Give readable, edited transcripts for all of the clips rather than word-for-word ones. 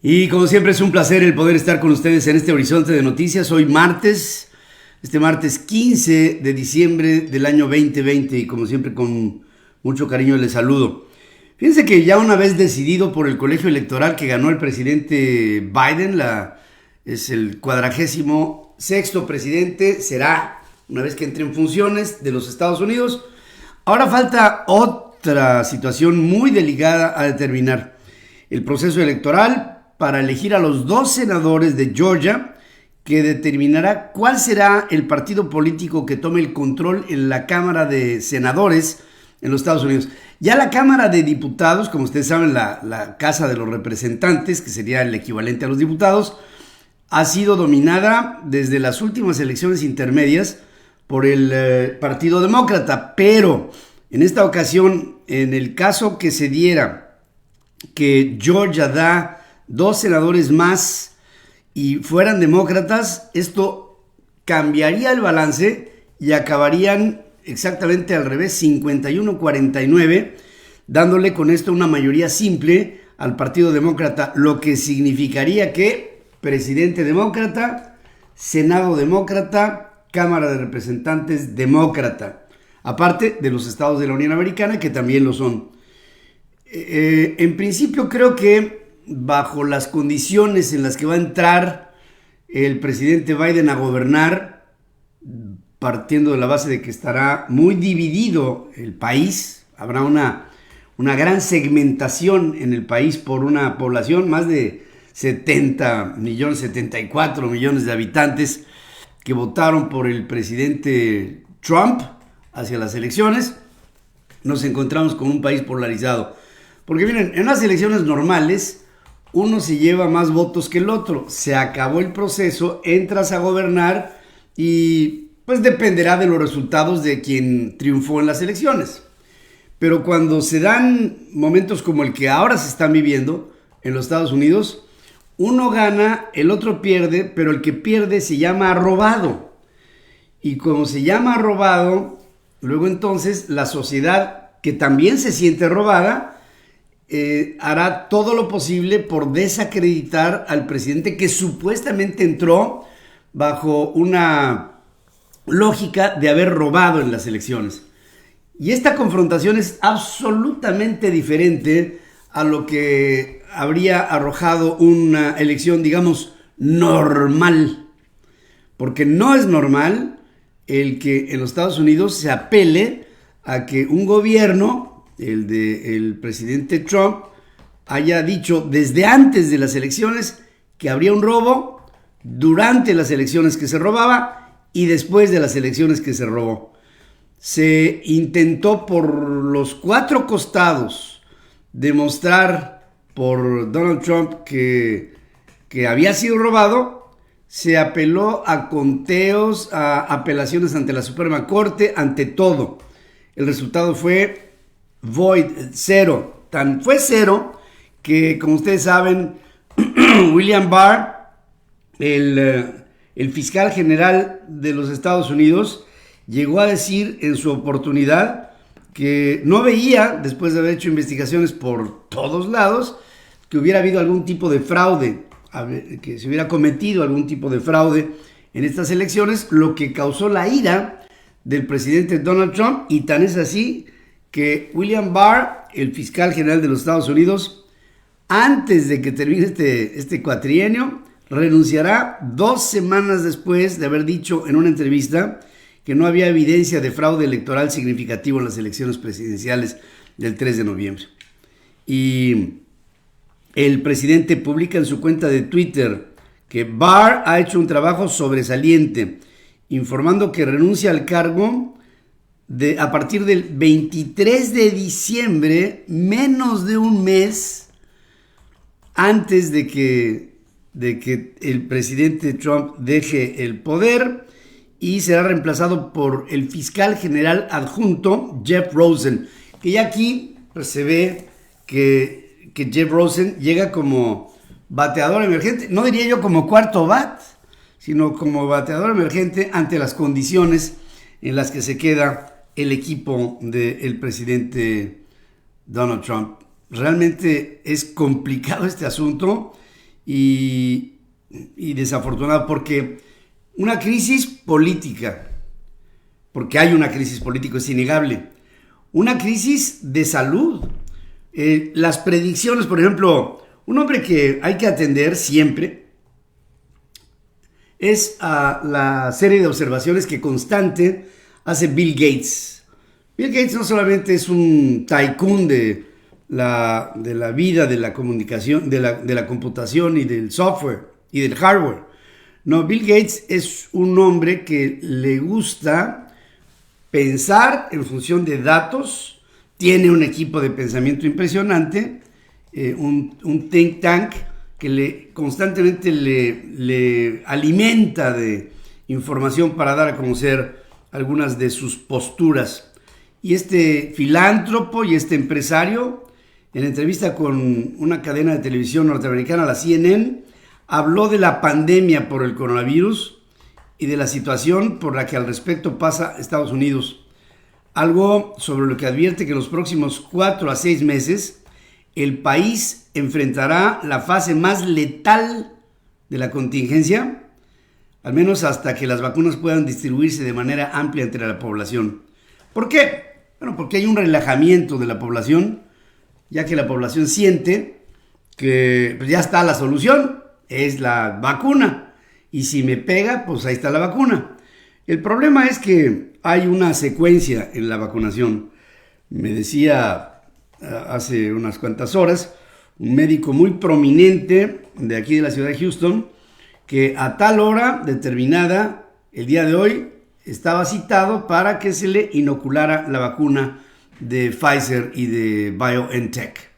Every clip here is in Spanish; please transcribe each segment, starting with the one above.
Y como siempre es un placer el poder estar con ustedes en este horizonte de noticias. Hoy martes, este martes 15 de diciembre del año 2020 y como siempre con mucho cariño les saludo. Fíjense que ya una vez decidido por el colegio electoral que ganó el presidente Biden, es el 46º presidente, será una vez que entre en funciones de los Estados Unidos. Ahora falta otra situación muy delicada a determinar. El proceso electoral para elegir a los 2 senadores de Georgia, que determinará cuál será el partido político que tome el control en la Cámara de Senadores en los Estados Unidos. Ya la Cámara de Diputados, como ustedes saben, la Casa de los Representantes, que sería el equivalente a los diputados, ha sido dominada desde las últimas elecciones intermedias por el Partido Demócrata, pero en esta ocasión, en el caso que se diera que Georgia da 2 senadores más y fueran demócratas, esto cambiaría el balance y acabarían exactamente al revés, 51-49, dándole con esto una mayoría simple al Partido Demócrata, lo que significaría que presidente demócrata, Senado demócrata, Cámara de Representantes demócrata, aparte de los estados de la Unión Americana que también lo son. En principio creo que bajo las condiciones en las que va a entrar el presidente Biden a gobernar, partiendo de la base de que estará muy dividido el país, habrá una gran segmentación en el país por una población, más de 70 millones, 74 millones de habitantes que votaron por el presidente Trump hacia las elecciones. Nos encontramos con un país polarizado. Porque miren, en las elecciones normales, uno se lleva más votos que el otro. Se acabó el proceso, entras a gobernar y pues dependerá de los resultados de quien triunfó en las elecciones. Pero cuando se dan momentos como el que ahora se están viviendo en los Estados Unidos, uno gana, el otro pierde, pero el que pierde se llama robado. Y como se llama robado, luego entonces la sociedad que también se siente robada, hará todo lo posible por desacreditar al presidente que supuestamente entró bajo una lógica de haber robado en las elecciones. Y esta confrontación es absolutamente diferente a lo que habría arrojado una elección, digamos, normal. Porque no es normal el que en los Estados Unidos se apele a que un gobierno, el del presidente Trump, haya dicho desde antes de las elecciones que habría un robo, durante las elecciones que se robaba y después de las elecciones que se robó. Se intentó por los 4 costados demostrar por Donald Trump que había sido robado. Se apeló a conteos, a apelaciones ante la Suprema Corte, ante todo. El resultado fue void, cero. Tan fue cero que, como ustedes saben, William Barr, el fiscal general de los Estados Unidos, llegó a decir en su oportunidad que no veía, después de haber hecho investigaciones por todos lados, que hubiera habido algún tipo de fraude, que se hubiera cometido algún tipo de fraude en estas elecciones, lo que causó la ira del presidente Donald Trump, y tan es así que William Barr, el fiscal general de los Estados Unidos, antes de que termine este cuatrienio, renunciará 2 semanas después de haber dicho en una entrevista que no había evidencia de fraude electoral significativo en las elecciones presidenciales del 3 de noviembre. Y el presidente publica en su cuenta de Twitter que Barr ha hecho un trabajo sobresaliente, informando que renuncia al cargo a partir del 23 de diciembre, menos de un mes antes de que el presidente Trump deje el poder, y será reemplazado por el fiscal general adjunto Jeff Rosen, que ya aquí pues, se ve que Jeff Rosen llega como bateador emergente, no diría yo como cuarto bat, sino como bateador emergente ante las condiciones en las que se queda el equipo del presidente Donald Trump. Realmente es complicado este asunto y desafortunada, porque una crisis política, porque hay una crisis política, es innegable, una crisis de salud. Las predicciones, por ejemplo, un hombre que hay que atender siempre es a la serie de observaciones que constante hace Bill Gates. Bill Gates no solamente es un tycoon de la vida, de la comunicación, de la computación y del software y del hardware. No, Bill Gates es un hombre que le gusta pensar en función de datos, tiene un equipo de pensamiento impresionante, un think tank que constantemente le alimenta de información para dar a conocer algunas de sus posturas. Y este filántropo y este empresario, en entrevista con una cadena de televisión norteamericana, la CNN, habló de la pandemia por el coronavirus y de la situación por la que al respecto pasa Estados Unidos. Algo sobre lo que advierte que en los próximos 4 a 6 meses el país enfrentará la fase más letal de la contingencia, al menos hasta que las vacunas puedan distribuirse de manera amplia entre la población. ¿Por qué? Bueno, porque hay un relajamiento de la población, ya que la población siente que pues ya está la solución, es la vacuna, y si me pega, pues ahí está la vacuna. El problema es que hay una secuencia en la vacunación. Me decía hace unas cuantas horas un médico muy prominente de aquí de la ciudad de Houston que a tal hora determinada, el día de hoy, estaba citado para que se le inoculara la vacuna de Pfizer y de BioNTech.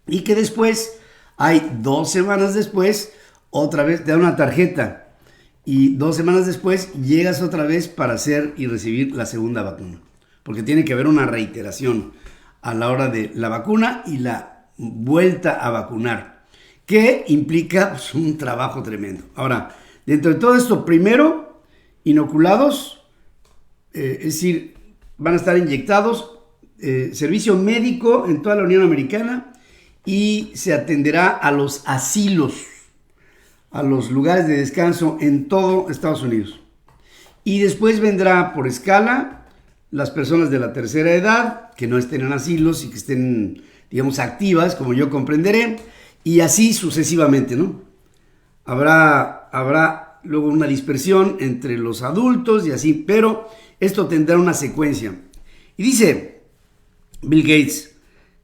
Y que después, hay 2 semanas después, otra vez te da una tarjeta. Y 2 semanas después llegas otra vez para hacer y recibir la segunda vacuna. Porque tiene que haber una reiteración a la hora de la vacuna y la vuelta a vacunar, que implica pues, un trabajo tremendo. Ahora, dentro de todo esto, primero, inoculados, es decir, van a estar inyectados, servicio médico en toda la Unión Americana, y se atenderá a los asilos, a los lugares de descanso en todo Estados Unidos. Y después vendrá por escala las personas de la tercera edad, que no estén en asilos y que estén, digamos, activas, como yo comprenderé, y así sucesivamente, ¿no? Habrá luego una dispersión entre los adultos y así, pero esto tendrá una secuencia. Y dice Bill Gates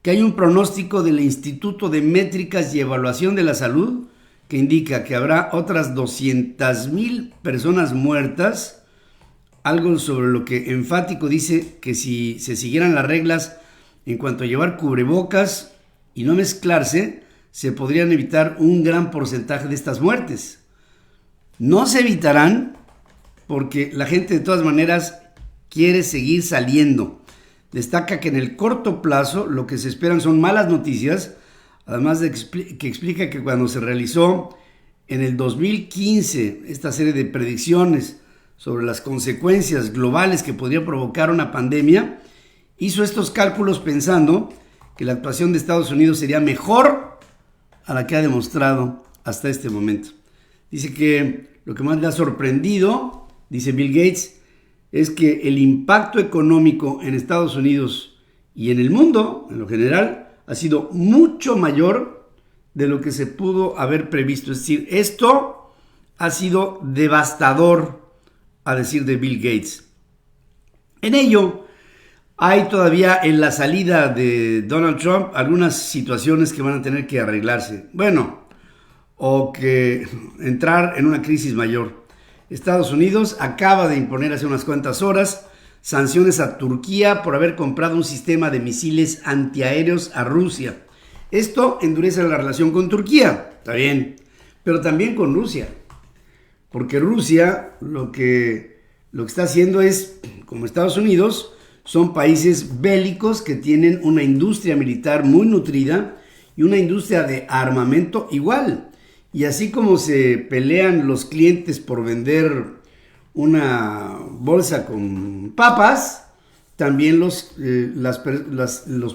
que hay un pronóstico del Instituto de Métricas y Evaluación de la Salud que indica que habrá otras 200,000 personas muertas, algo sobre lo que enfático dice que si se siguieran las reglas en cuanto a llevar cubrebocas y no mezclarse, se podrían evitar un gran porcentaje de estas muertes. No se evitarán porque la gente de todas maneras quiere seguir saliendo. Destaca que en el corto plazo lo que se esperan son malas noticias, además de que explica que cuando se realizó en el 2015 esta serie de predicciones sobre las consecuencias globales que podría provocar una pandemia, hizo estos cálculos pensando que la actuación de Estados Unidos sería mejor a la que ha demostrado hasta este momento. Dice que lo que más le ha sorprendido, dice Bill Gates, es que el impacto económico en Estados Unidos y en el mundo, en lo general, ha sido mucho mayor de lo que se pudo haber previsto. Es decir, esto ha sido devastador, a decir de Bill Gates. En ello, hay todavía en la salida de Donald Trump algunas situaciones que van a tener que arreglarse. Bueno, o que entrar en una crisis mayor. Estados Unidos acaba de imponer hace unas cuantas horas sanciones a Turquía por haber comprado un sistema de misiles antiaéreos a Rusia. Esto endurece la relación con Turquía, está bien, pero también con Rusia, porque Rusia lo que está haciendo es, como Estados Unidos, son países bélicos que tienen una industria militar muy nutrida y una industria de armamento igual. Y así como se pelean los clientes por vender una bolsa con papas, también los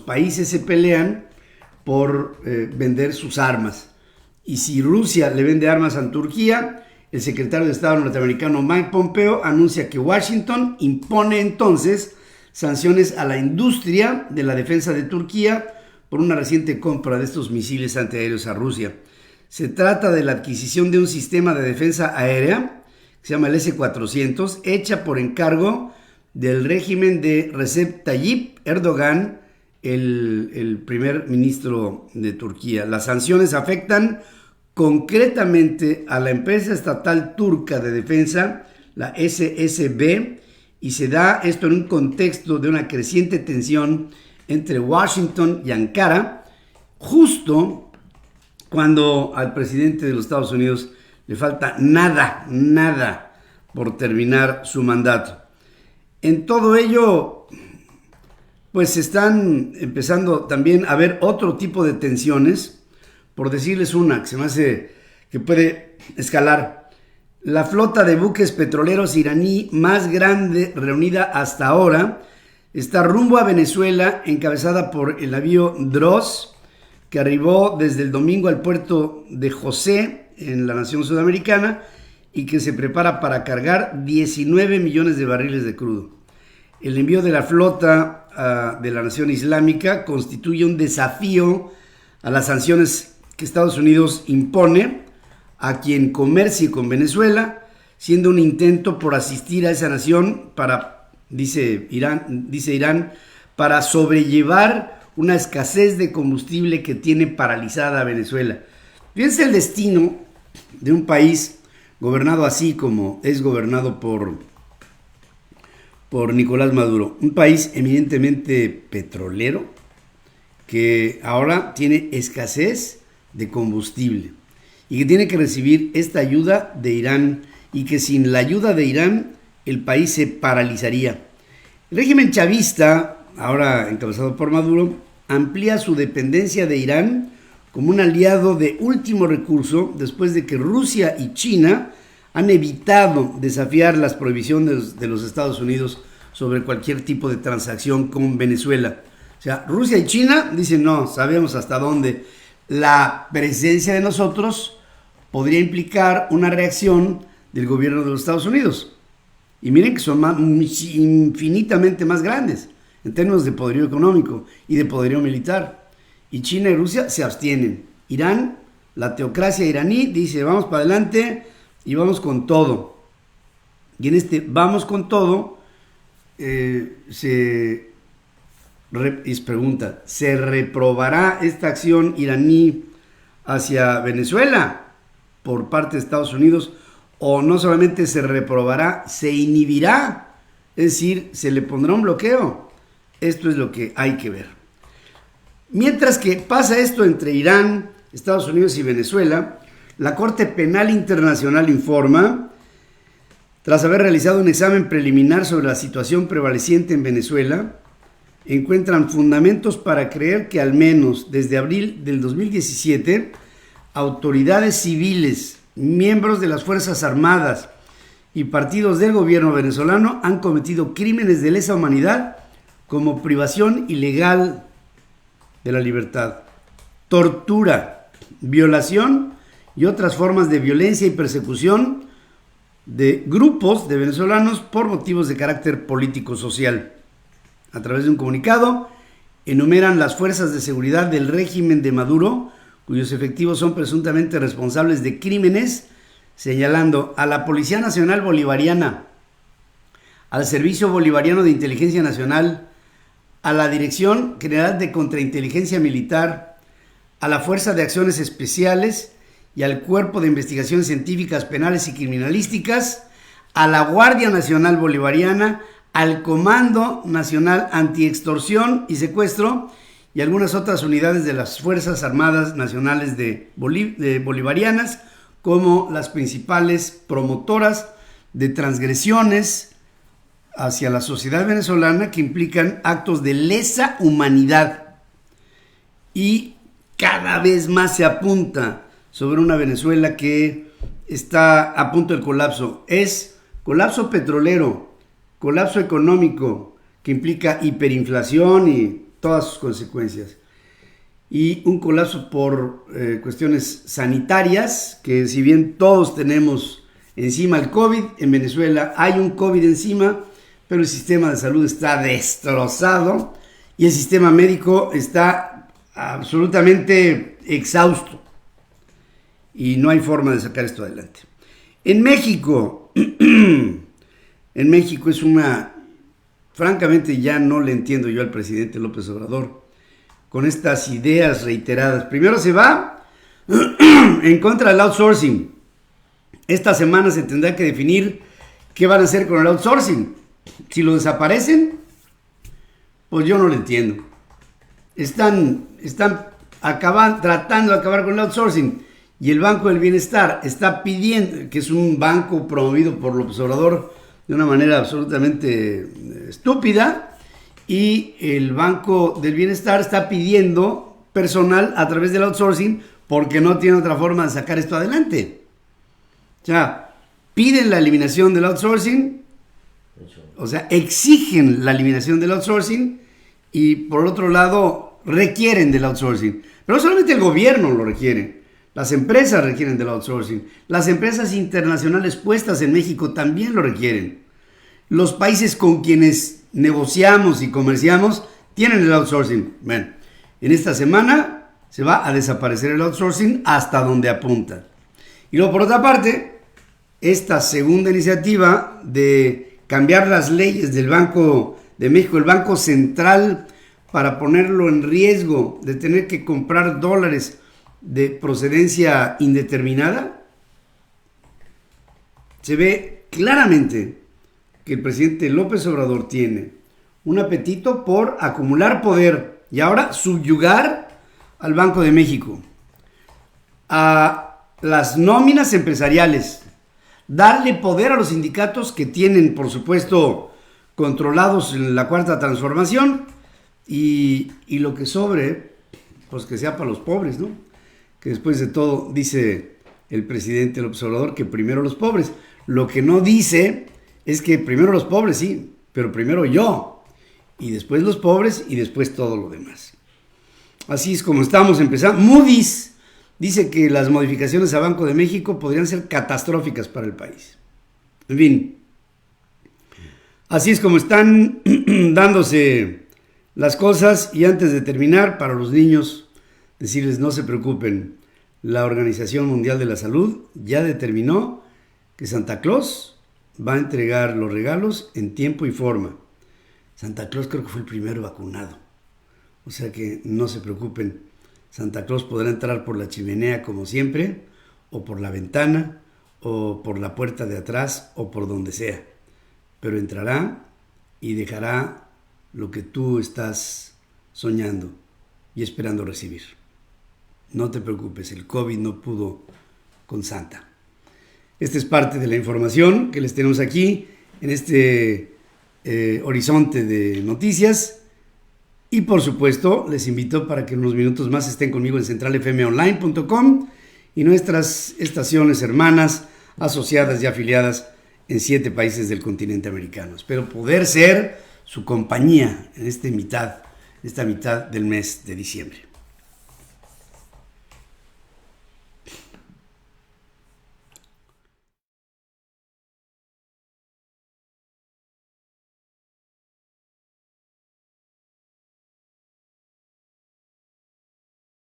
países se pelean por vender sus armas. Y si Rusia le vende armas a Turquía, el secretario de Estado norteamericano Mike Pompeo anuncia que Washington impone entonces sanciones a la industria de la defensa de Turquía por una reciente compra de estos misiles antiaéreos a Rusia. Se trata de la adquisición de un sistema de defensa aérea que se llama el S-400, hecha por encargo del régimen de Recep Tayyip Erdogan, el primer ministro de Turquía. Las sanciones afectan concretamente a la empresa estatal turca de defensa, la SSB, y se da esto en un contexto de una creciente tensión entre Washington y Ankara, justo cuando al presidente de los Estados Unidos le falta nada por terminar su mandato. En todo ello, pues están empezando también a haber otro tipo de tensiones. Por decirles una que se me hace que puede escalar. La flota de buques petroleros iraní más grande reunida hasta ahora está rumbo a Venezuela, encabezada por el navío Dross, que arribó desde el domingo al puerto de José, en la nación sudamericana, y que se prepara para cargar 19 millones de barriles de crudo. El envío de la flota de la nación islámica constituye un desafío a las sanciones que Estados Unidos impone a quien comercie con Venezuela, siendo un intento por asistir a esa nación para, dice Irán, para sobrellevar una escasez de combustible que tiene paralizada a Venezuela. Fíjense el destino de un país gobernado así como es gobernado por Nicolás Maduro, un país eminentemente petrolero que ahora tiene escasez de combustible y que tiene que recibir esta ayuda de Irán, y que sin la ayuda de Irán el país se paralizaría. El régimen chavista, ahora encabezado por Maduro, amplía su dependencia de Irán como un aliado de último recurso después de que Rusia y China han evitado desafiar las prohibiciones de los Estados Unidos sobre cualquier tipo de transacción con Venezuela. O sea, Rusia y China dicen no, sabemos hasta dónde. La presencia de nosotros podría implicar una reacción del gobierno de los Estados Unidos. Y miren que son infinitamente más grandes en términos de poderío económico y de poderío militar. Y China y Rusia se abstienen. Irán, la teocracia iraní, dice vamos para adelante y vamos con todo. Y en este vamos con todo pregunta, ¿se reprobará esta acción iraní hacia Venezuela por parte de Estados Unidos? O no solamente se reprobará, se inhibirá, es decir, se le pondrá un bloqueo. Esto es lo que hay que ver. Mientras que pasa esto entre Irán, Estados Unidos y Venezuela, la Corte Penal Internacional informa, tras haber realizado un examen preliminar sobre la situación prevaleciente en Venezuela, encuentran fundamentos para creer que al menos desde abril del 2017, autoridades civiles, miembros de las Fuerzas Armadas y partidos del gobierno venezolano han cometido crímenes de lesa humanidad como privación ilegal de la libertad, tortura, violación y otras formas de violencia y persecución de grupos de venezolanos por motivos de carácter político-social. A través de un comunicado, enumeran las fuerzas de seguridad del régimen de Maduro, cuyos efectivos son presuntamente responsables de crímenes, señalando a la Policía Nacional Bolivariana, al Servicio Bolivariano de Inteligencia Nacional, a la Dirección General de Contrainteligencia Militar, a la Fuerza de Acciones Especiales y al Cuerpo de Investigaciones Científicas, Penales y Criminalísticas, a la Guardia Nacional Bolivariana, al Comando Nacional Antiextorsión y Secuestro y algunas otras unidades de las Fuerzas Armadas Nacionales bolivarianas, como las principales promotoras de transgresiones hacia la sociedad venezolana que implican actos de lesa humanidad. Y cada vez más se apunta sobre una Venezuela que está a punto del colapso. Es colapso petrolero, colapso económico que implica hiperinflación y todas sus consecuencias. y un colapso por cuestiones sanitarias, que si bien todos tenemos encima el COVID, en Venezuela hay un COVID encima, pero el sistema de salud está destrozado y el sistema médico está absolutamente exhausto y no hay forma de sacar esto adelante. En México, es una, francamente ya no le entiendo yo al presidente López Obrador con estas ideas reiteradas. Primero se va en contra del outsourcing. Esta semana se tendrá que definir qué van a hacer con el outsourcing. Si lo desaparecen, pues yo no lo entiendo. Están tratando de acabar con el outsourcing y el Banco del Bienestar está pidiendo, que es un banco promovido por López Obrador de una manera absolutamente estúpida, y el Banco del Bienestar está pidiendo personal a través del outsourcing porque no tiene otra forma de sacar esto adelante. O sea, piden la eliminación del outsourcing, o sea, exigen la eliminación del outsourcing y por otro lado requieren del outsourcing. Pero no solamente el gobierno lo requiere, las empresas requieren del outsourcing, las empresas internacionales puestas en México también lo requieren. Los países con quienes negociamos y comerciamos tienen el outsourcing. Bueno, en esta semana se va a desaparecer el outsourcing hasta donde apunta. Y luego, por otra parte, esta segunda iniciativa de cambiar las leyes del Banco de México, el Banco Central, para ponerlo en riesgo de tener que comprar dólares de procedencia indeterminada, se ve claramente que el presidente López Obrador tiene un apetito por acumular poder y ahora subyugar al Banco de México, a las nóminas empresariales, darle poder a los sindicatos que tienen, por supuesto, controlados en la Cuarta Transformación, y lo que sobre, pues que sea para los pobres, ¿no? Que después de todo dice el presidente López Obrador que primero los pobres. Lo que no dice es que primero los pobres, sí, pero primero yo, y después los pobres, y después todo lo demás. Así es como estamos empezando. Moody's dice que las modificaciones a Banco de México podrían ser catastróficas para el país. En fin, así es como están dándose las cosas. Y antes de terminar, para los niños, decirles no se preocupen. La Organización Mundial de la Salud ya determinó que Santa Claus va a entregar los regalos en tiempo y forma. Santa Claus creo que fue el primero vacunado. O sea que no se preocupen. Santa Claus podrá entrar por la chimenea como siempre, o por la ventana, o por la puerta de atrás, o por donde sea. Pero entrará y dejará lo que tú estás soñando y esperando recibir. No te preocupes, el COVID no pudo con Santa. Esta es parte de la información que les tenemos aquí en este horizonte de noticias. Y por supuesto, les invito para que en unos minutos más estén conmigo en centralfmonline.com y nuestras estaciones hermanas, asociadas y afiliadas en 7 países del continente americano. Espero poder ser su compañía en esta mitad del mes de diciembre.